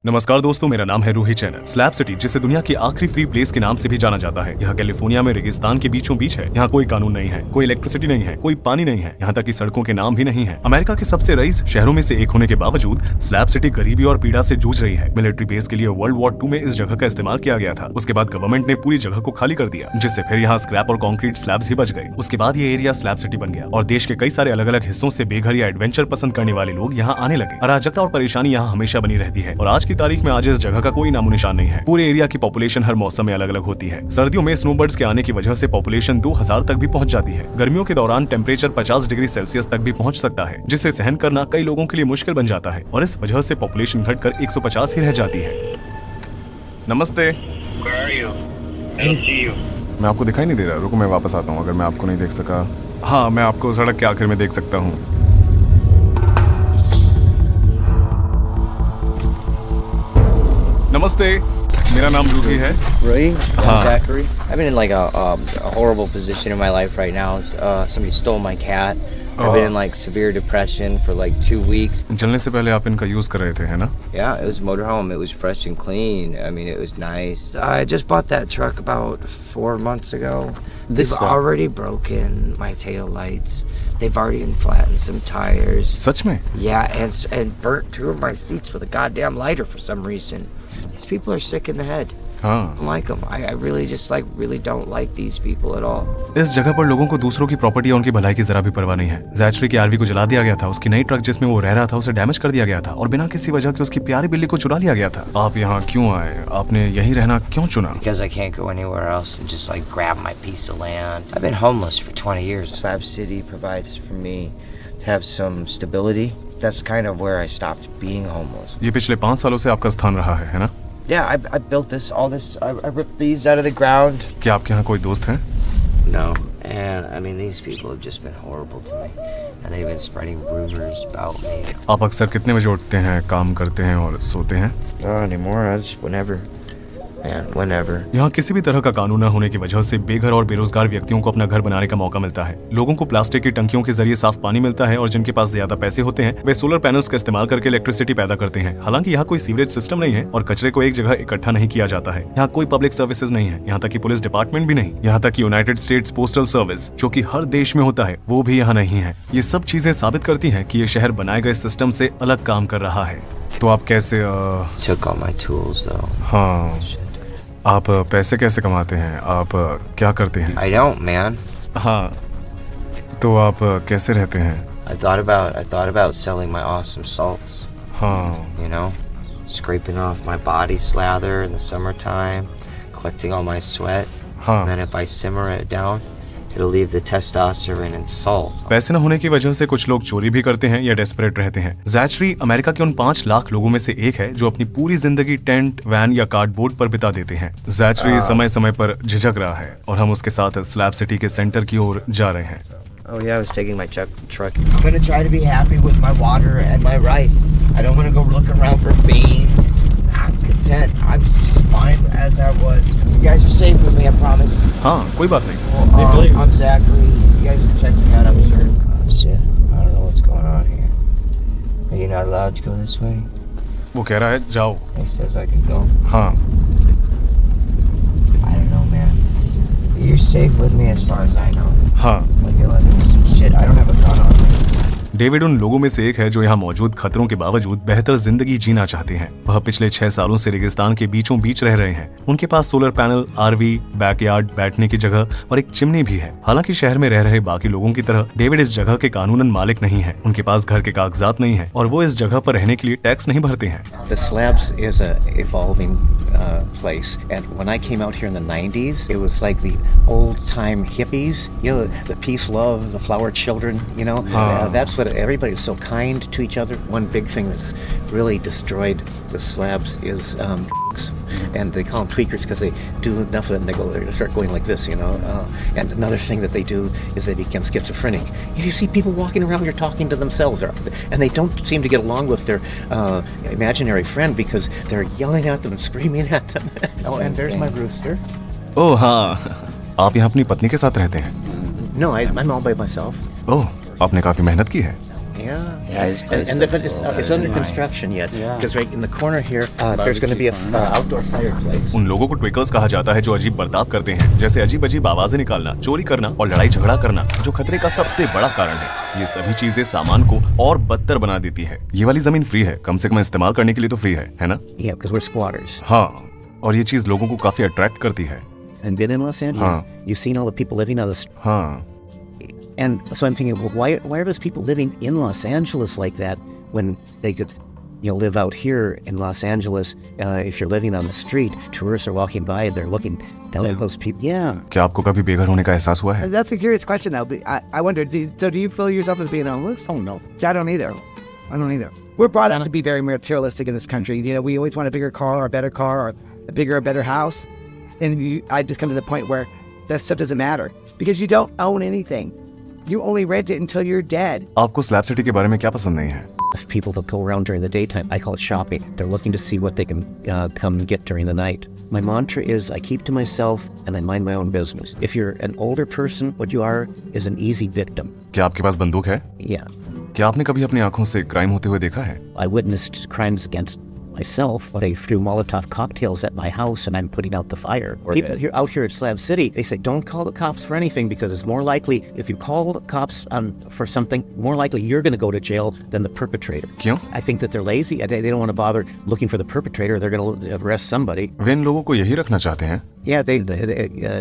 नमस्कार दोस्तों, मेरा नाम है रूही चैनल। स्लैब सिटी, जिसे दुनिया की आखिरी फ्री प्लेस के नाम से भी जाना जाता है, यह कैलिफोर्निया में रेगिस्तान के बीचों बीच है। यहाँ कोई कानून नहीं है, कोई इलेक्ट्रिसिटी नहीं है, कोई पानी नहीं है, यहाँ तक कि सड़कों के नाम भी नहीं है। अमेरिका के सबसे रईस शहरों में से एक होने के बावजूद स्लैब सिटी गरीबी और पीड़ा से जूझ रही है। मिलिट्री बेस के लिए वर्ल्ड वॉर 2 में इस जगह का इस्तेमाल किया गया था। उसके बाद गवर्नमेंट ने पूरी जगह को खाली कर दिया, जिससे फिर यहाँ स्क्रैप और कॉन्क्रीट स्लैब्स ही बच गए। उसके बाद ये एरिया स्लैब सिटी बन गया और देश के कई सारे अलग अलग हिस्सों से बेघर या एडवेंचर पसंद करने वाले लोग यहाँ आने लगे। अराजकता और परेशानी यहाँ हमेशा बनी रहती है और आज की तारीख में आज इस जगह का कोई नामो निशान नहीं है। पूरे एरिया की पॉपुलेशन हर मौसम में अलग अलग होती है। सर्दियों में स्नोबर्ड्स के आने की वजह से पॉपुलेशन 2000 तक भी पहुंच जाती है। गर्मियों के दौरान टेम्परेचर 50 डिग्री सेल्सियस तक भी पहुंच सकता है, जिसे सहन करना कई लोगों के लिए मुश्किल बन जाता है और इस वजह से पॉपुलेशन घटकर 150 ही रह जाती है। नमस्ते। मैं आपको दिखाई नहीं दे रहा, रुको मैं वापस आता हूँ। अगर मैं आपको नहीं देख सका, हाँ, मैं आपको सड़क के आखिर में देख सकता हूँ। नमस्ते, मेरा नाम रूही है। Really? हाँ। Zachary? I've been in like a horrible position in my life right now. Somebody stole my cat. I've been in like severe depression for like 2 weeks. जलने से पहले आप इनका यूज कर रहे थे, है ना? Yeah, it was a motorhome. It was fresh and clean. I mean, it was nice. I just bought that truck about 4 months ago. They've already broken my tail lights. They've already flattened some tires. सच में? Yeah, and burnt 2 of my seats with a goddamn lighter for some reason. These people are sick in the head. हाँ। I don't like them. I really don't like these people at all. इस जगह पर लोगों को दूसरों की property और उनकी भलाई की जरा भी परवाह नहीं है। जैचरी की आरवी को जला दिया गया था। उसकी नई ट्रक जिसमें वो रह रहा था उसे डैमेज कर दिया गया था और बिना किसी वजह के उसकी प्यारी बिल्ली को चुरा लिया गया था। आप यहाँ क्यों आए? आपने यहीं रहना क्यों चुना? Because I can't go anywhere else and just like grab my piece of land. I've been homeless for 20 years. Slab City provides for me to have some stability. That's kind of where I stopped being homeless. ये पिछले 5 सालों से आपका स्थान रहा है ना? Yeah, I built all this. I ripped these out of the ground. क्या आपके यहाँ कोई दोस्त हैं? No, and I mean these people have just been horrible to me, and they've been spreading rumors about me. आप अक्सर कितने बजे उठते हैं, काम करते हैं और सोते हैं? Not anymore. I just whenever. And whenever. यहाँ किसी भी तरह का कानून न होने की वजह से बेघर और बेरोजगार व्यक्तियों को अपना घर बनाने का मौका मिलता है। लोगों को प्लास्टिक की टंकियों के जरिए साफ पानी मिलता है और जिनके पास ज्यादा पैसे होते हैं वे सोलर पैनल्स का इस्तेमाल करके इलेक्ट्रिसिटी पैदा करते हैं। हालांकि यहाँ कोई सीवरेज सिस्टम नहीं है और कचरे को एक जगह इकट्ठा नहीं किया जाता है। यहाँ कोई पब्लिक सर्विसेज नहीं है, यहाँ तक कि पुलिस डिपार्टमेंट भी नहीं। यहाँ तक कि यूनाइटेड स्टेट्स पोस्टल सर्विस, जो कि हर देश में होता है, वो भी यहाँ नहीं है। ये सब चीजें साबित करती हैं कि ये शहर बनाए गए सिस्टम से अलग काम कर रहा है। तो आप कैसे Took all my tools though. हाँ, आप पैसे कैसे कमाते हैं? आप क्या करते हैं? I don't, man. हाँ, तो आप कैसे रहते हैं? I thought about selling my awesome salts. हाँ, You know, scraping off my body slather in the summertime, collecting all my sweat, and हाँ। then if I simmer it down, it'll leave the testosterone and salt. पैसे न होने की वजह से कुछ लोग चोरी भी करते हैं या डेस्परेट रहते हैं। जैचरी अमेरिका के उन 5 लाख लोगों में से एक है जो अपनी पूरी जिंदगी टेंट, वैन या कार्डबोर्ड पर बिता देते हैं। जैचरी समय समय पर झिझक रहा है और हम उसके साथ स्लैब सिटी के सेंटर की ओर जा रहे हैं। Oh yeah, I was taking my truck. I'm gonna try to be happy with my water and my rice. I don't want to go look around for beans. I'm content. I'm just fine as I was. You guys are safe with me, I promise. हाँ, कोई बात नहीं। Well, I'm Zachary. You guys will check me out, I'm sure. Oh shit, I don't know what's going on here. Are you not allowed to go this way? वो कह रहा है जाओ। He says I can go. हाँ, I don't know, man. You're safe with me as far as I know. हाँ। Like you're letting me some shit. I don't have a gun on me. David उन लोगों में से एक है जो यहाँ मौजूद खतरों के बावजूद बेहतर जिंदगी जीना चाहते हैं। वह पिछले 6 सालों से रेगिस्तान के बीचों बीच रह रहे हैं। उनके पास सोलर पैनल, आरवी, बैकयार्ड, बैठने की जगह और एक चिमनी भी है। हालांकि शहर में रह रहे बाकी लोगों की तरह डेविड इस जगह के कानूनन मालिक नहीं है। उनके पास घर के कागजात नहीं है और वो इस जगह पर रहने के लिए टैक्स नहीं भरते हैं। The Slabs is a evolving place, and when I came out here in the 90s, it was like the old time hippies, you know, the peace, love, the flower children, you know. That's what everybody was so kind to each other. One big thing that's really destroyed the Slabs is and they call them tweakers because they do enough of it and they start going like this, you know. And another thing that they do is they become schizophrenic. You see people walking around here talking to themselves, and they don't seem to get along with their imaginary friend because they're yelling at them and screaming at them. Oh, and there's my rooster. ओह हाँ, आप यहाँ अपनी पत्नी के साथ रहते हैं? No, I'm all by myself. ओह, आपने काफी मेहनत की है। Yeah. Yeah, his place And looks it's so under nice. construction yet. Yeah. Because right in the corner here, there's going to be a outdoor fireplace. उन लोगों को ट्विकर्स कहा जाता है जो अजीब बर्ताव करते हैं, जैसे अजीब अजीब आवाजें निकालना, चोरी करना और लड़ाई झगड़ा करना, जो खतरे का सबसे बड़ा कारण है। ये सभी चीजें सामान को और बदतर बना देती है। ये वाली जमीन फ्री है, कम से कम इस्तेमाल करने के लिए तो फ्री है ना? Yeah, because we're squatters. हाँ, और ये चीज लोगों को काफी अट्रैक्ट करती है। And been in Los Angeles, Huh. you've seen all the people living on the street. हाँ, And so I'm thinking, well, why are those people living in Los Angeles like that when they could, live out here in Los Angeles? If you're living on the street, tourists are walking by, they're looking down at those people. Yeah. क्या आपको कभी बेघर होने का एहसास हुआ है? That's a curious question, though. I wonder, do you feel yourself as being homeless? Oh, no. I don't either. I don't either. We're brought up to be very materialistic in this country. We always want a bigger car or a better car or a bigger or better house. And I just come to the point where that stuff doesn't matter because you don't own anything. You only rent it until you're dead. आपको slab city के बारे में क्या पसंद नहीं है? If people that go around during the daytime, I call it shopping. They're looking to see what they can come get during the night. My mantra is I keep to myself and I mind my own business. If you're an older person, what you are is an easy victim. क्या आपके पास बंदूक है? Yeah. क्या आपने कभी अपनी आंखों से क्राइम होते हुए देखा है? I witnessed crimes against myself. They threw Molotov cocktails at my house and I'm putting out the fire. People out here at Slab City, they say don't call the cops for anything because it's more likely if you call the cops for something, more likely you're going to go to jail than the perpetrator. क्यों? I think that they're lazy. They don't want to bother looking for the perpetrator. They're going to arrest somebody. वे इन लोगों को यही रखना चाहते हैं। Yeah, they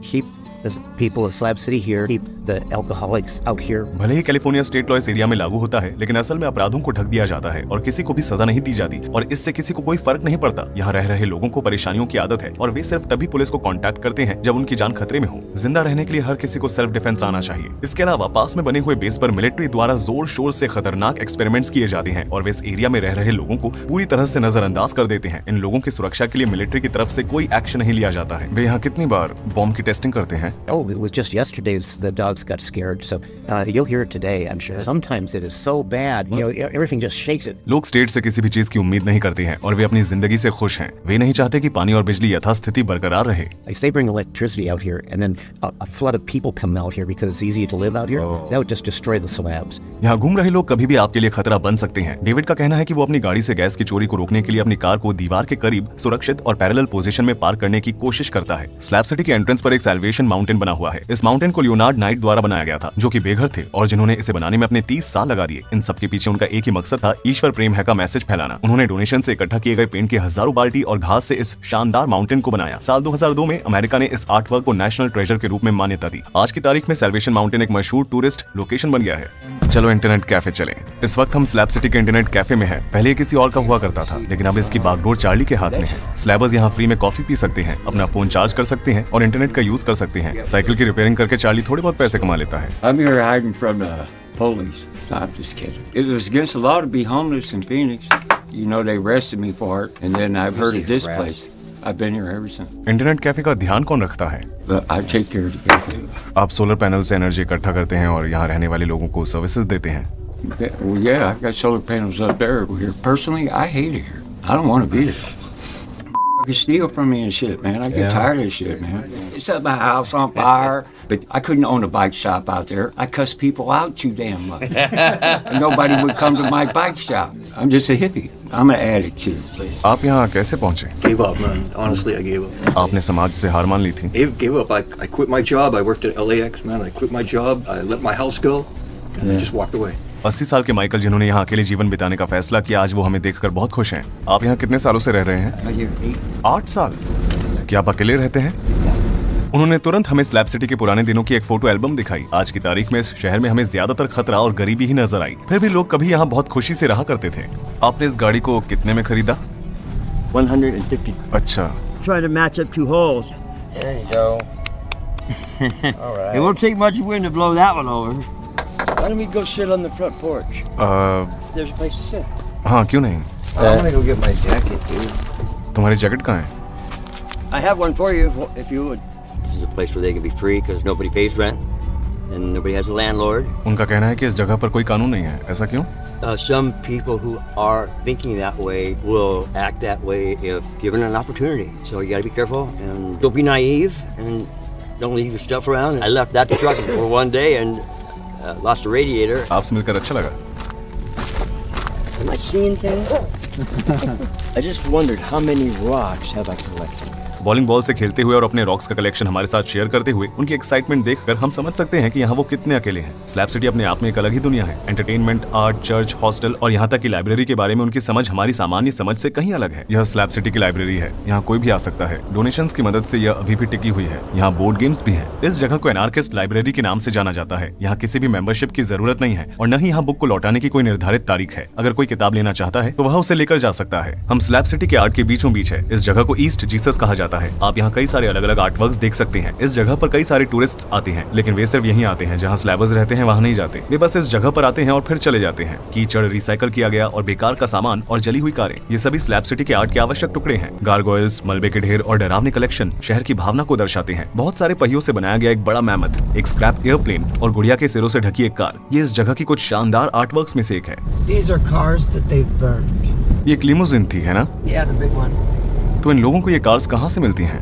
keep the people of Slab City here, keep the alcoholics out here. भले ही California state law इस area में लागू होता है, लेकिन असल में अपराधों को ढक दिया जाता है और किसी को भी सजा नहीं दी जाती और इससे किसी को कोई फर्क नहीं पड़ता। यहाँ रह रहे लोगों को परेशानियों की आदत है और वे सिर्फ तभी पुलिस को कांटेक्ट करते हैं जब उनकी जान खतरे में हो। जिंदा रहने के लिए हर किसी को सेल्फ डिफेंस आना चाहिए। इसके अलावा पास में बने हुए बेस पर मिलिट्री द्वारा जोर शोर से खतरनाक एक्सपेरिमेंट्स किए जाते हैं और वे इस एरिया में रह रहे लोगों को पूरी तरह से नजरअंदाज कर देते हैं। इन लोगों की सुरक्षा के लिए मिलिट्री की तरफ से कोई एक्शन नहीं लिया जाता है। वे यहाँ कितनी बार बॉम्ब की टेस्टिंग करते हैं? Oh, it was just yesterday the dogs got scared, so you'll hear it today, I'm sure. Sometimes it is so bad, everything just shakes it. लोग स्टेट से किसी भी चीज की उम्मीद नहीं करते हैं और वे अपनी जिंदगी से खुश हैं। वे नहीं चाहते कि पानी और बिजली यथास्थिति बरकरार रहे। Like they bring electricity out here, and then a flood of people come out here because it's easy to live out here. That would just destroy the slabs. यहाँ घूम रहे लोग कभी भी आपके लिए खतरा बन सकते हैं। डेविड का कहना है कि वो अपनी गाड़ी से गैस की चोरी को रोकने के लिए अपनी कार को दीवार के करीब सुरक्षित और पैरेलल पोजीशन में पार्क करने की कोशिश करता है। स्लैब सिटी के एंट्रेंस पर एक सैल्वेशन माउंटेन बना हुआ है। इस माउंटेन को लियोनार्ड नाइट द्वारा बनाया गया था, जो कि बेघर थे और जिन्होंने इसे बनाने में अपने 30 साल लगा दिए। इन सब के पीछे उनका एक ही मकसद था, ईश्वर प्रेम है का मैसेज फैलाना। उन्होंने डोनेशन से इकट्ठा किए गए पेंट की हजारों बाल्टी और घास से इस शानदार माउंटेन को बनाया। साल 2002 में अमेरिका ने इस आर्ट वर्क को नेशनल ट्रेजर के रूप में मान्यता दी। आज की तारीख में सैल्वेशन माउंटेन एक मशहूर टूरिस्ट लोकेशन बन गया है। चलो इंटरनेट कैफे चले। इस वक्त हम स्लैब सिटी के इंटरनेट कैफे में हैं। पहले ये किसी और का हुआ करता था, लेकिन अब इसकी बागडोर चार्ली के हाथ में है। स्लैबर्स यहाँ फ्री में कॉफी पी सकते हैं, अपना फोन चार्ज कर सकते हैं और इंटरनेट का यूज कर सकते हैं। साइकिल की रिपेयरिंग करके चार्ली थोड़े बहुत पैसे कमा लेता है। I'm here hiding from the police. No, I'm just kidding. It was against the law to be homeless in Phoenix. You know, they arrested me for it, and then I've heard of this place. I've been here ever since. Internet cafe का ध्यान कौन रखता है? But I take care of the people. आप solar panel से energy इकट्ठा करते हैं और यहाँ रहने वाले लोगों को सर्विसेज देते हैं। Well, yeah, I've got solar panels up there. Here, personally, I hate it here. I don't want to be here. You steal from me and shit, man. I get tired of this shit, man. They set my house on fire, but I couldn't own a bike shop out there. I cuss people out too damn much. And nobody would come to my bike shop. I'm just a hippie. I'm an addict too. आप यहाँ कैसे पहुँचे? Gave up, man. Honestly, I gave up. आपने समाज से हार मान ली थी? Gave up. I quit my job. I worked at LAX, man. I quit my job. I let my house go, and I just walked away. 80 साल के Michael, जिन्होंने यहाँ अकेले जीवन बिताने का फैसला किया, आज वो हमें देखकर बहुत खुश हैं। आप यहाँ कितने सालों से रह रहे हैं? 8 साल। क्या आप अकेले रहते हैं? उन्होंने तुरंत हमें स्लैब सिटी के पुराने दिनों की एक फोटो एल्बम दिखाई। आज की तारीख में इस शहर में हमें ज्यादातर खतरा और गरीबी ही नजर आई। फिर भी लोग कभी यहाँ बहुत खुशी से रहा करते थे। आपने इस गाड़ी को कितने में खरीदा? 150. अच्छा। Try to match up 2 holes. There you go. All right. It won't take much wind to blow that one over. Why don't we go sit on the front porch? There's a place to sit. हाँ, क्यों नहीं? I'm gonna go get my jacket, dude. तुम्हारी jacket कहाँ है? I have one for you if you would. This is a place where they can be free because nobody pays rent and nobody has a landlord. उनका कहना है कि इस जगह पर कोई कानून नहीं है। ऐसा क्यों? Some people who are thinking that way will act that way if given an opportunity. So you got to be careful and don't be naive and don't leave your stuff around. I left that truck for one day and lost a radiator. आपसे मिलकर अच्छा लगा। Am I seeing things? I just wondered how many rocks have I collected. Bowling ball से खेलते हुए और अपने rocks का कलेक्शन हमारे साथ शेयर करते हुए उनकी एक्साइटमेंट देखकर हम समझ सकते हैं कि यहाँ वो कितने अकेले हैं। स्लैब सिटी अपने आप में एक अलग ही दुनिया है। एंटरटेनमेंट, आर्ट, चर्च, हॉस्टल और यहाँ तक की लाइब्रेरी के बारे में उनकी समझ हमारी सामान्य समझ से कहीं अलग है। यह स्लैब सिटी की लाइब्रेरी है। यहाँ कोई भी आ सकता है। डोनेशंस की मदद से यह अभी भी टिकी हुई है। यहाँ बोर्ड गेम्स भी हैं। इस जगह को एनार्किस्ट लाइब्रेरी के नाम से जाना जाता है। यहाँ किसी भी मेंबरशिप की जरूरत नहीं है और न ही यहाँ बुक को लौटाने की कोई निर्धारित तारीख है। अगर कोई किताब लेना चाहता है तो वह उसे लेकर जा सकता है। हम स्लैब सिटी के आर्ट के बीचों बीच है। इस जगह को ईस्ट जीसस कहा जाता है। आप यहाँ कई सारे अलग अलग आर्ट वर्क्स देख सकते हैं। इस जगह पर कई सारे टूरिस्ट आते हैं, लेकिन वे सिर्फ यहीं आते हैं जहाँ स्लैबर्स रहते हैं, वहाँ नहीं जाते। वे बस इस जगह पर आते हैं और फिर चले जाते हैं। कीचड़, रिसाइकल किया गया और बेकार का सामान और जली हुई कारें, ये सभी स्लैब सिटी के आर्ट के आवश्यक टुकड़े हैं। गारगोयल्स, मलबे के ढेर और डरावनी कलेक्शन शहर की भावना को दर्शाते हैं। बहुत सारे पहियों से बनाया गया एक बड़ा मैमथ, एक स्क्रैप एयरप्लेन और गुड़िया के सिरों से ढकी एक कार, ये इस जगह की कुछ शानदार आर्ट वर्क्स में से एक है। These are cars that they've burned. ये एक लिमोजिन थी, है ना? Yeah, the big one. तो इन लोगों को ये कार्स कहाँ से मिलती हैं?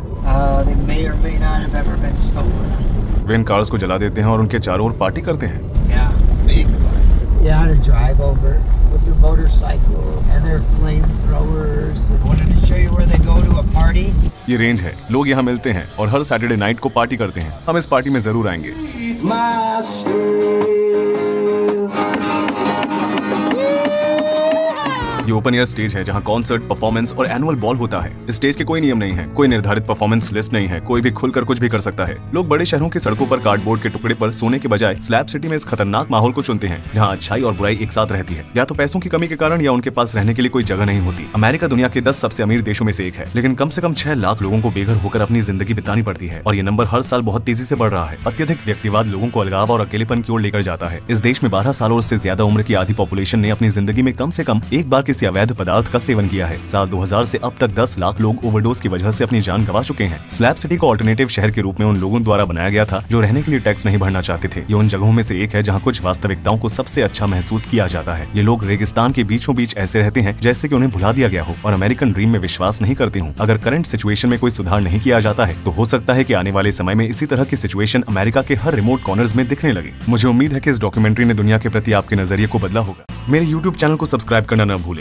They may or may not have ever been stolen. Way in cars को जला देते हैं और उनके चारों ओर पार्टी करते हैं। Yeah, big one. Yeah, to drive over with their motorcycle and their flamethrowers. I wanted to show you where they go to a party. ये रेंज है। लोग यहाँ मिलते हैं और हर सैटरडे नाइट को पार्टी करते हैं। हम इस पार्टी में जरूर आएंगे। ये ओपन एयर स्टेज है जहाँ कॉन्सर्ट, परफॉर्मेंस और एनुअल बॉल होता है। इस स्टेज के कोई नियम नहीं है, कोई निर्धारित परफॉर्मेंस लिस्ट नहीं है, कोई भी खुलकर कुछ भी कर सकता है। लोग बड़े शहरों की सड़कों पर कार्डबोर्ड के टुकड़े पर सोने के बजाय स्लैब सिटी में इस खतरनाक माहौल को चुनते हैं जहाँ अच्छाई और बुराई एक साथ रहती है। या तो पैसों की कमी के कारण या उनके पास रहने के लिए कोई जगह नहीं होती। अमेरिका दुनिया के 10 सबसे अमीर देशों में से एक है, लेकिन कम से कम 6 लाख लोगों को बेघर होकर अपनी जिंदगी बितानी पड़ती है और ये नंबर हर साल बहुत तेजी से बढ़ रहा है। अत्यधिक व्यक्तिवाद लोगों को अलगाव और अकेलेपन की ओर लेकर जाता है। इस देश में 12 साल और उससे ज्यादा उम्र की आधी पॉपुलेशन ने अपनी जिंदगी में कम से कम एक बार किसी अवैध पदार्थ का सेवन किया है। साल 2000 से अब तक 10 लाख लोग ओवरडोज की वजह से अपनी जान गंवा चुके हैं। स्लैब सिटी को अल्टरनेटिव शहर के रूप में उन लोगों द्वारा बनाया गया था जो रहने के लिए टैक्स नहीं भरना चाहते थे। ये उन जगहों में से एक है जहाँ कुछ वास्तविकताओं को सबसे अच्छा महसूस किया जाता है। ये लोग रेगिस्तान के बीचों बीच ऐसे रहते हैं जैसे कि उन्हें भुला दिया गया हो और अमेरिकन ड्रीम में विश्वास नहीं करते हूँ। अगर करंट सिचुएशन में कोई सुधार नहीं किया जाता है तो हो सकता है कि आने वाले समय में इसी तरह की सिचुएशन अमेरिका के हर रिमोट कॉर्नर्स में दिखने लगे। मुझे उम्मीद है कि इस डॉक्यूमेंट्री ने दुनिया के प्रति आपके नजरिए को बदला होगा। मेरे YouTube चैनल को सब्सक्राइब करना न भूलें